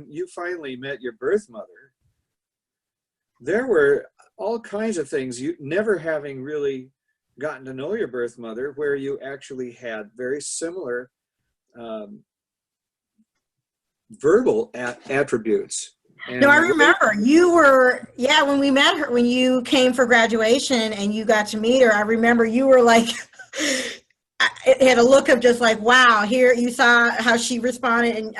you finally met your birth mother, there were all kinds of things, you never having really gotten to know your birth mother, where you actually had very similar um, verbal attributes. No, And I the way, remember you were, yeah, when we met her, when you came for graduation and you got to meet her, I remember you were like, it had a look of just like, wow, here you saw how she responded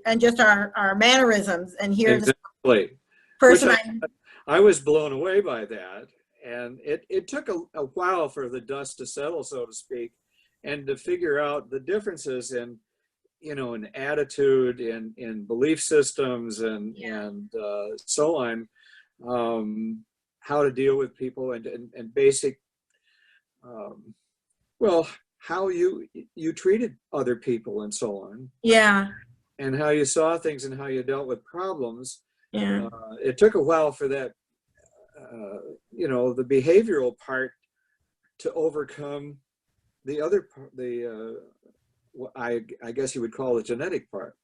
and just our mannerisms. And here this exactly, which person I was blown away by that. And it took a while for the dust to settle, so to speak, and to figure out the differences in, in attitude, in belief systems, and so on, how to deal with people, and basic, um, well, how you treated other people and so on, yeah, and how you saw things and how you dealt with problems. yeah. It took a while for that, the behavioral part to overcome the other part, I guess you would call the genetic part.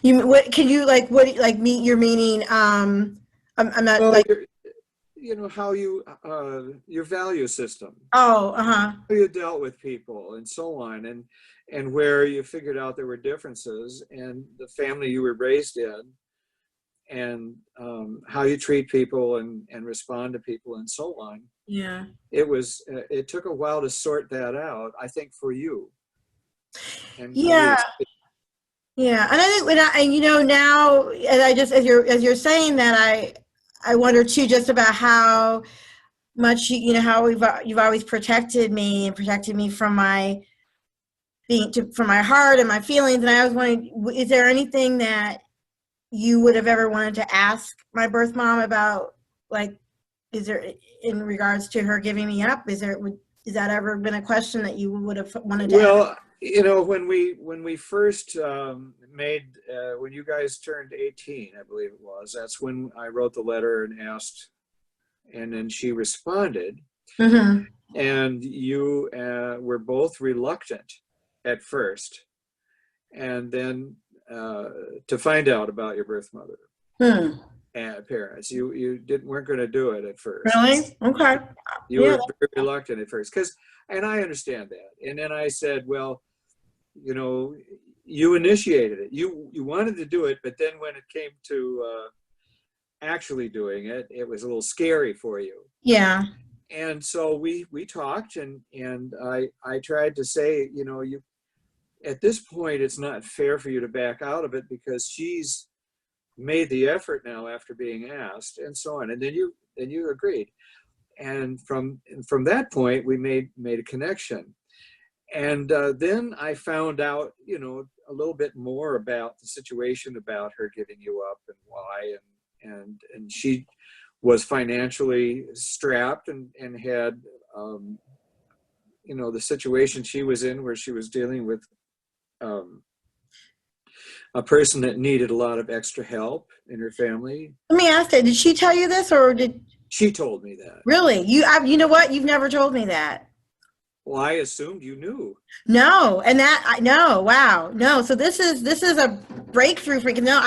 You, what, can you like, what, like me, you're meaning, I'm not Well, like, how your value system, oh, uh-huh. how you dealt with people and so on, and where you figured out there were differences, and the family you were raised in, and how you treat people and respond to people and so on. Yeah. It took a while to sort that out, I think, for you, and for me Yeah. Yeah. And I think and now, and I just, as you're saying that, I wonder too, just about how much, how you've always protected me and protected me from my from my heart and my feelings. And I was wondering, is there anything that you would have ever wanted to ask my birth mom about, like, is there, in regards to her giving me up, is that ever been a question that you would have wanted to ask? Well, when we first when you guys turned 18, I believe it was, that's when I wrote the letter and asked, and then she responded, Mm-hmm. and you were both reluctant at first, and then to find out about your birth mother Hmm. and parents. You weren't going to do it at first. Really? Okay. You Yeah. were very reluctant at first, and I understand that. And then I said, well, you initiated it. You wanted to do it, but then when it came to actually doing it, it was a little scary for you. Yeah. And so we talked, and I tried to say, you at this point, it's not fair for you to back out of it, because she's made the effort now after being asked, and so on. And then you agreed. And from that point, we made a connection. And then I found out, a little bit more about the situation, about her giving you up and why, and she was financially strapped, and had, the situation she was in, where she was dealing with a person that needed a lot of extra help in her family. Let me ask that. Did she tell you this, or did She told me that. really? You know what? You've never told me that. Well, I assumed you knew. No, and that I know. Wow, no. So this is a breakthrough for no.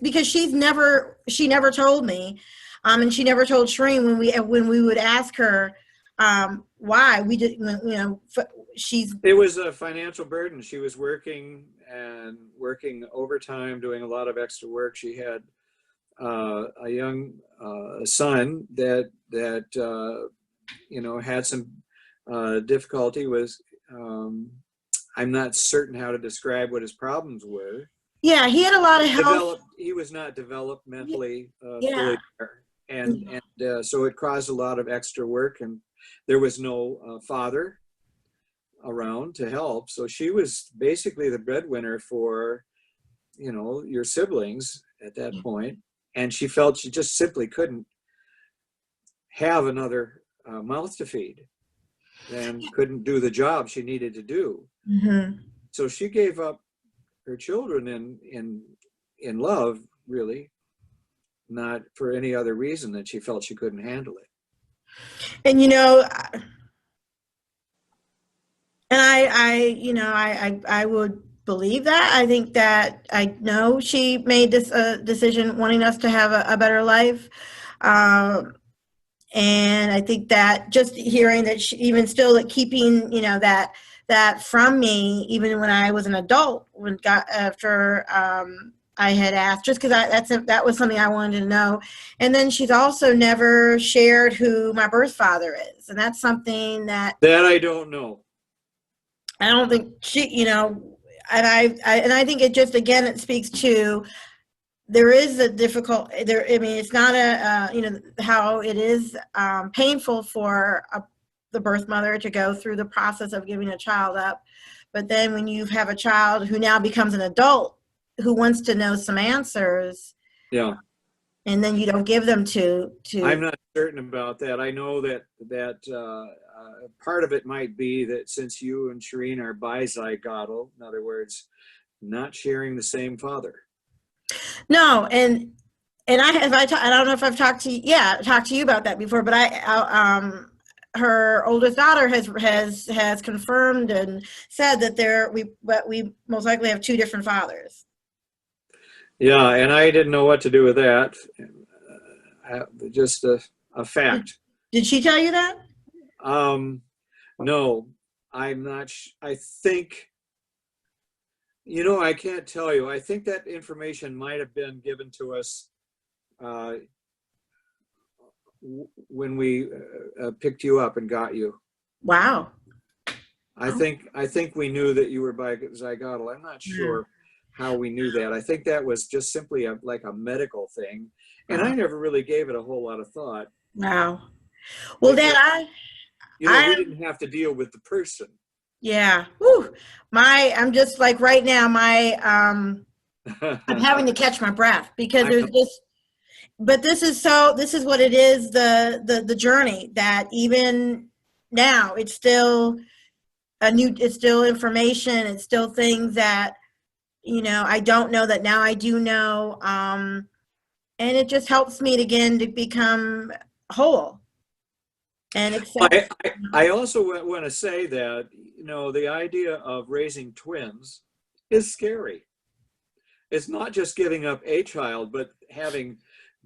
Because she never told me, and she never told Shereen when we would ask her, why we did, she's. It was a financial burden. She was working overtime, doing a lot of extra work. She had a young son that had some difficulty with. I'm not certain how to describe what his problems were. Yeah, he had a lot of health. He was not developmentally Yeah. fully there, and so it caused a lot of extra work, and there was no father around to help. So she was basically the breadwinner for, your siblings at that point, and she felt she just simply couldn't have another mouth to feed, and couldn't do the job she needed to do. Mm-hmm. So she gave up her children in love, really, not for any other reason than she felt she couldn't handle it. And and I would believe that. I think that I know she made this decision wanting us to have a better life. Um, and I think that just hearing that she even still like, keeping, that from me, even when I was an adult, when got after I had asked, just because that was something I wanted to know. And then she's also never shared who my birth father is, and that's something that That I don't know. I don't think she, and I think it just again it speaks to there is a difficult there. I mean, it's not how it is painful for the birth mother to go through the process of giving a child up, but then when you have a child who now becomes an adult who wants to know some answers, Yeah. and then you don't give them to. I'm not certain about that. I know that part of it might be that since you and Shireen are bizygotal, in other words, not sharing the same father. No, and I don't know if I've talked to you about that before, but her oldest daughter has confirmed and said that we most likely have two different fathers. Yeah, and I didn't know what to do with that. Just a fact. Did she tell you that? No, I'm not. I think, I can't tell you. I think that information might have been given to us when we picked you up and got you. Wow. I think we knew that you were bizygotal. I'm not sure how we knew that. I think that was just simply like a medical thing, and I never really gave it a whole lot of thought. Wow. Well, Dad, we didn't have to deal with the person. Yeah. Whew. I'm just like right now, I'm having to catch my breath because there's just, but this is what it is, the journey that even now it's still it's still information. It's still things that, I don't know that now I do know. And it just helps me to become whole. And I also want to say that, the idea of raising twins is scary. It's not just giving up a child, but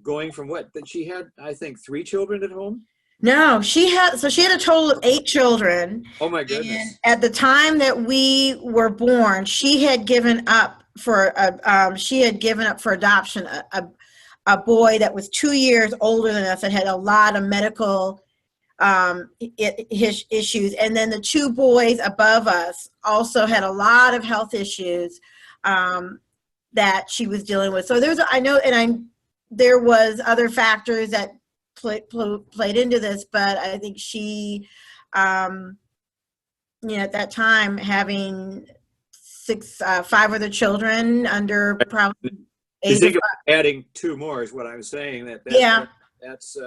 going from that she had, I think, 3 children at home. No, she had a total of 8 children. Oh my goodness. And at the time that we were born, she had given up for adoption a boy that was 2 years older than us and had a lot of medical issues, and then the 2 boys above us also had a lot of health issues that she was dealing with. So there was other factors that played into this, but I think she, at that time having 5 other children under probably. You think of adding 2 more is what I'm saying. That's